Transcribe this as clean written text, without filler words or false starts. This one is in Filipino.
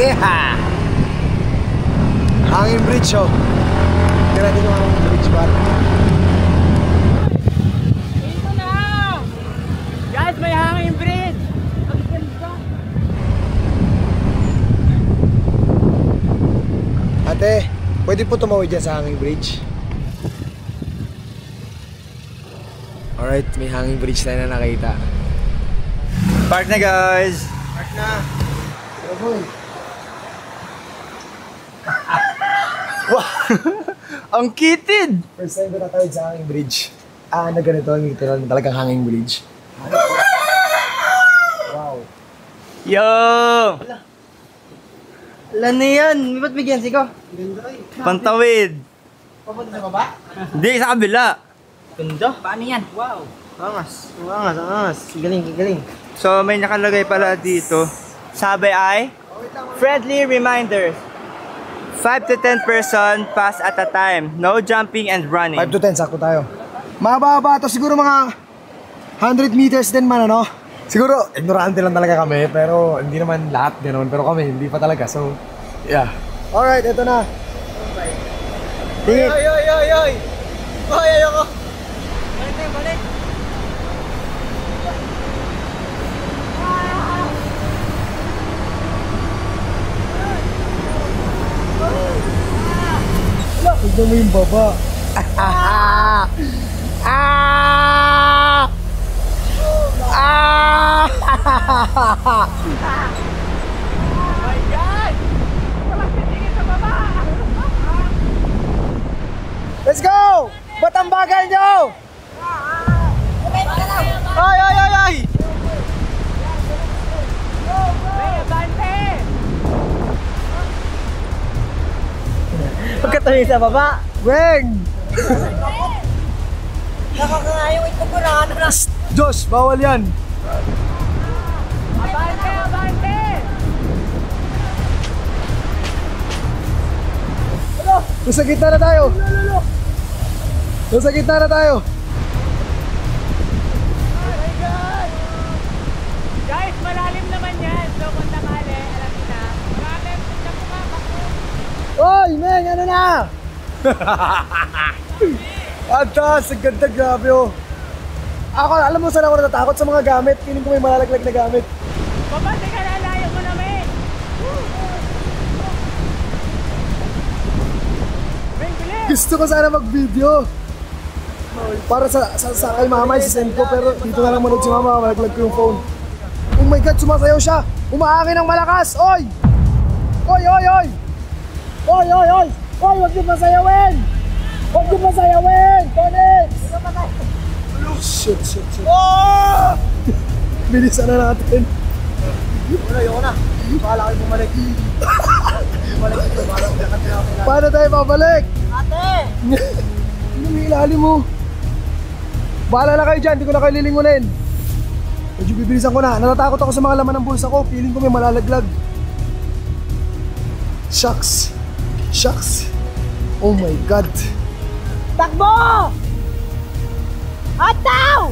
Yeah! Hanging bridge, oh. Tignan natin yung hanging bridge, par. Dito na! Guys, may hanging bridge! Ang ganda! Ate, pwede po tumawid dyan sa hanging bridge? Alright, may hanging bridge tayo na nakita. Park na, guys! Park na! Boy. Wow! Ang kitid! First time ko natawid sa hanging bridge. Na ganito, literal, talagang hanging bridge. Wow. Yo! Wala na yan! Ba't bigyan siko? Pantawid! Papunta sa baba? Hindi, sa kabila! Ganda! Paano yan? Wow! Angas! Angas! Galing! So, may nakalagay pala dito. Sabi ay, friendly reminders. 5 to 10 person pass at a time. No jumping and running. 5 to 10, sakto tayo. Mahaba-haba to, siguro mga 100 meters din man, ano? Siguro, ignorante lang talaga kami, pero hindi naman lahat ganoon. Pero kami, hindi pa talaga, so, yeah. Alright, eto na. Tingin. Oy! Ayoko! Balik! Tignan mo yung baba. My God! Walang titingin sa baba! Let's go! Ba't ang bagal nyo? Ay! Hey, abante! Pagkatabi sa baba. Weng! Nakakangayong ito ko na ano na. Josh, bawal yan. Abante! Nasa gitna na tayo. Nasa gitna na tayo. Oh my God! Guys, malalim naman yan. So, kung takali, alam niyo na. Malalim, tignan mo nga, bako. Oy, Meng, ano na? Ang taas, ang ganda, grabe oh. Ako, alam mo saan ako natatakot sa mga gamit. Piling ko may malalaglag na gamit. Papa, teka, lalayo mo namin. Bing, bilis! Gusto ko sana mag-video. Para sa kay mama, isisend ko. Pero dito na lang manood si mama, malaglag ko yung phone. Oh my God, sumasayaw siya. Umahangin ng malakas. Oy! Oy! Oy, wag niyo masayawin! Wag niyo masayawin! Tonix! Shit. Oh! Bilisan na natin. Ayoko na. Bahala kayo bumalik. Paano tayo babalik? Ate! Ano may ilalim mo? Bahala na kayo dyan, di ko na kayo lilingunin. Medyo bibilisan ko na. Natatakot ako sa mga laman ng bulsa ko. Feeling ko may malalaglag. Shucks. Oh my God. Takbo! Ataw!